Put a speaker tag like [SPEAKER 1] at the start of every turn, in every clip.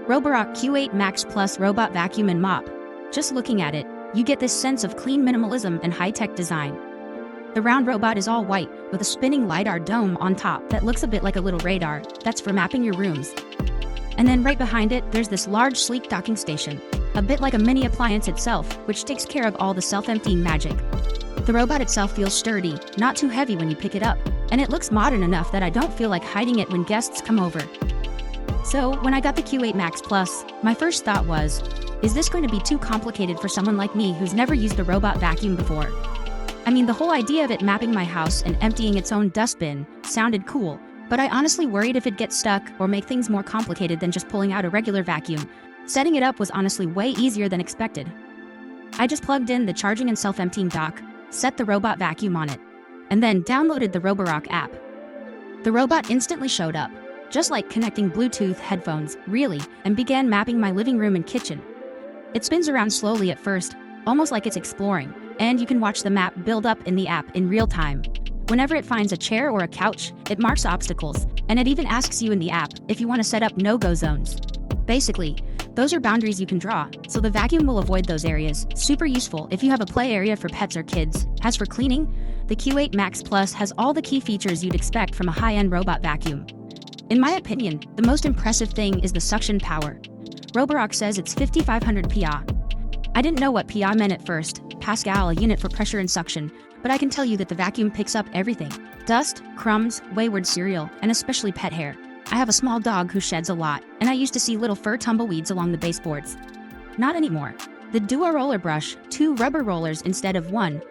[SPEAKER 1] Roborock Q8 Max Plus Robot Vacuum and Mop. Just looking at it, you get this sense of clean minimalism and high-tech design. The round robot is all white, with a spinning LiDAR dome on top that looks a bit like a little radar. That's for mapping your rooms. And then right behind it, there's this large, sleek docking station, a bit like a mini appliance itself, which takes care of all the self-emptying magic. The robot itself feels sturdy, not too heavy when you pick it up, and it looks modern enough that I don't feel like hiding it when guests come over. So, when I got the Q8 Max Plus, my first thought was, is this going to be too complicated for someone like me who's never used a robot vacuum before? I mean, the whole idea of it mapping my house and emptying its own dustbin sounded cool, but I honestly worried if it'd get stuck or make things more complicated than just pulling out a regular vacuum. Setting it up was honestly way easier than expected. I just plugged in the charging and self-emptying dock, set the robot vacuum on it, and then downloaded the Roborock app. The robot instantly showed up, just like connecting Bluetooth headphones, really, and began mapping my living room and kitchen. It spins around slowly at first, almost like it's exploring, and you can watch the map build up in the app in real time. Whenever it finds a chair or a couch, it marks obstacles, and it even asks you in the app if you want to set up no-go zones. Basically, those are boundaries you can draw, so the vacuum will avoid those areas. Super useful if you have a play area for pets or kids. As for cleaning, the Q8 Max Plus has all the key features you'd expect from a high-end robot vacuum. In my opinion, the most impressive thing is the suction power. Roborock says it's 5,500 PA. I didn't know what PA meant at first, Pascal, a unit for pressure and suction, but I can tell you that the vacuum picks up everything. Dust, crumbs, wayward cereal, and especially pet hair. I have a small dog who sheds a lot, and I used to see little fur tumbleweeds along the baseboards. Not anymore. The DuoRoller Brush, 2 rubber rollers instead of 1,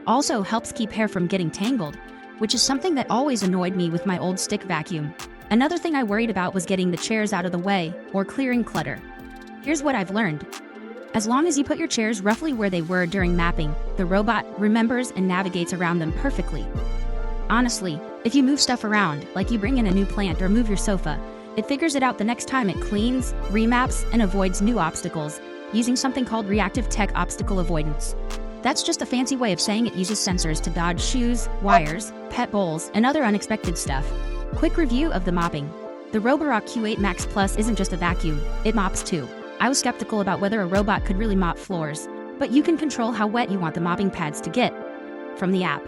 [SPEAKER 1] also helps keep hair from getting tangled, which is something that always annoyed me with my old stick vacuum. Another thing I worried about was getting the chairs out of the way, or clearing clutter. Here's what I've learned. As long as you put your chairs roughly where they were during mapping, the robot remembers and navigates around them perfectly. Honestly, if you move stuff around, like you bring in a new plant or move your sofa, it figures it out the next time it cleans, remaps, and avoids new obstacles, using something called Reactive Tech obstacle avoidance. That's just a fancy way of saying it uses sensors to dodge shoes, wires, pet bowls, and other unexpected stuff. Quick review of the mopping. The Roborock Q8 Max Plus isn't just a vacuum, it mops too. I was skeptical about whether a robot could really mop floors, but you can control how wet you want the mopping pads to get from the app.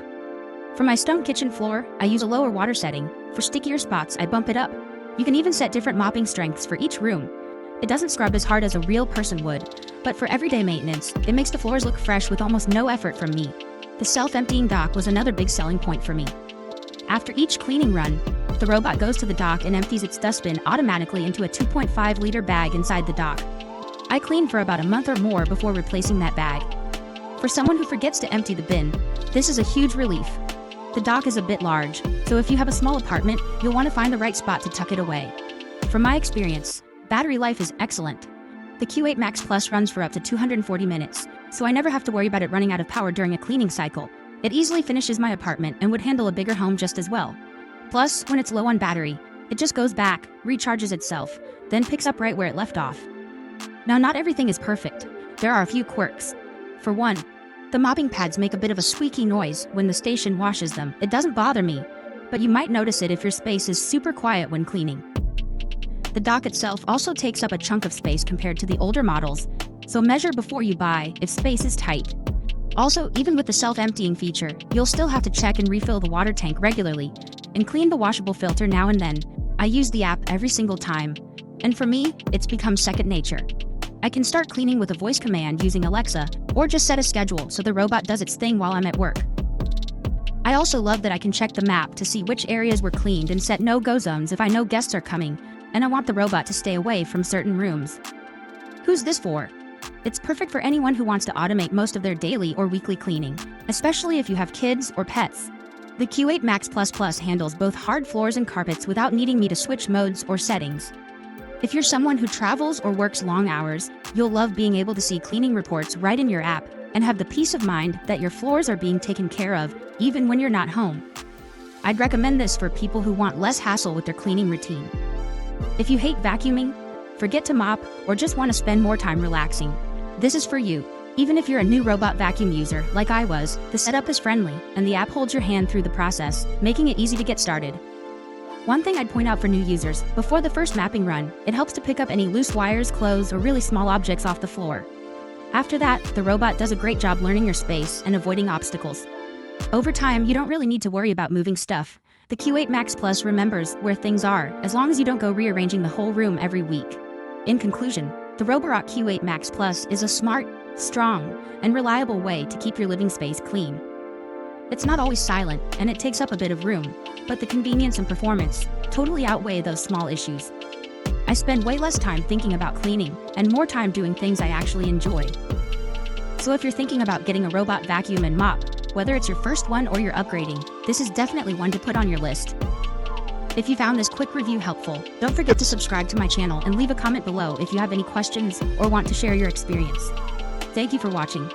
[SPEAKER 1] For my stone kitchen floor, I use a lower water setting. For stickier spots, I bump it up. You can even set different mopping strengths for each room. It doesn't scrub as hard as a real person would, but for everyday maintenance, it makes the floors look fresh with almost no effort from me. The self-emptying dock was another big selling point for me. After each cleaning run, the robot goes to the dock and empties its dustbin automatically into a 2.5-liter bag inside the dock. I clean for about a month or more before replacing that bag. For someone who forgets to empty the bin, this is a huge relief. The dock is a bit large, so if you have a small apartment, you'll want to find the right spot to tuck it away. From my experience, battery life is excellent. The Q8 Max Plus runs for up to 240 minutes, so I never have to worry about it running out of power during a cleaning cycle. It easily finishes my apartment and would handle a bigger home just as well. Plus, when it's low on battery, it just goes back, recharges itself, then picks up right where it left off. Now, not everything is perfect. There are a few quirks. For one, the mopping pads make a bit of a squeaky noise when the station washes them. It doesn't bother me, but you might notice it if your space is super quiet when cleaning. The dock itself also takes up a chunk of space compared to the older models, so measure before you buy if space is tight. Also, even with the self-emptying feature, you'll still have to check and refill the water tank regularly, and clean the washable filter now and then. I use the app every single time, and for me, it's become second nature. I can start cleaning with a voice command using Alexa, or just set a schedule so the robot does its thing while I'm at work. I also love that I can check the map to see which areas were cleaned and set no-go zones if I know guests are coming, and I want the robot to stay away from certain rooms. Who's this for? It's perfect for anyone who wants to automate most of their daily or weekly cleaning, especially if you have kids or pets. The Q8 Max Plus handles both hard floors and carpets without needing me to switch modes or settings. If you're someone who travels or works long hours, you'll love being able to see cleaning reports right in your app and have the peace of mind that your floors are being taken care of, even when you're not home. I'd recommend this for people who want less hassle with their cleaning routine. If you hate vacuuming, forget to mop, or just want to spend more time relaxing, this is for you. Even if you're a new robot vacuum user, like I was, the setup is friendly, and the app holds your hand through the process, making it easy to get started. One thing I'd point out for new users, before the first mapping run, it helps to pick up any loose wires, clothes, or really small objects off the floor. After that, the robot does a great job learning your space and avoiding obstacles. Over time, you don't really need to worry about moving stuff. The Q8 Max Plus remembers where things are, as long as you don't go rearranging the whole room every week. In conclusion, the Roborock Q8 Max Plus is a smart, strong, and reliable way to keep your living space clean. It's not always silent, and it takes up a bit of room, but the convenience and performance totally outweigh those small issues. I spend way less time thinking about cleaning, and more time doing things I actually enjoy. So if you're thinking about getting a robot vacuum and mop, whether it's your first one or you're upgrading, this is definitely one to put on your list. If you found this quick review helpful, don't forget to subscribe to my channel and leave a comment below if you have any questions or want to share your experience. Thank you for watching.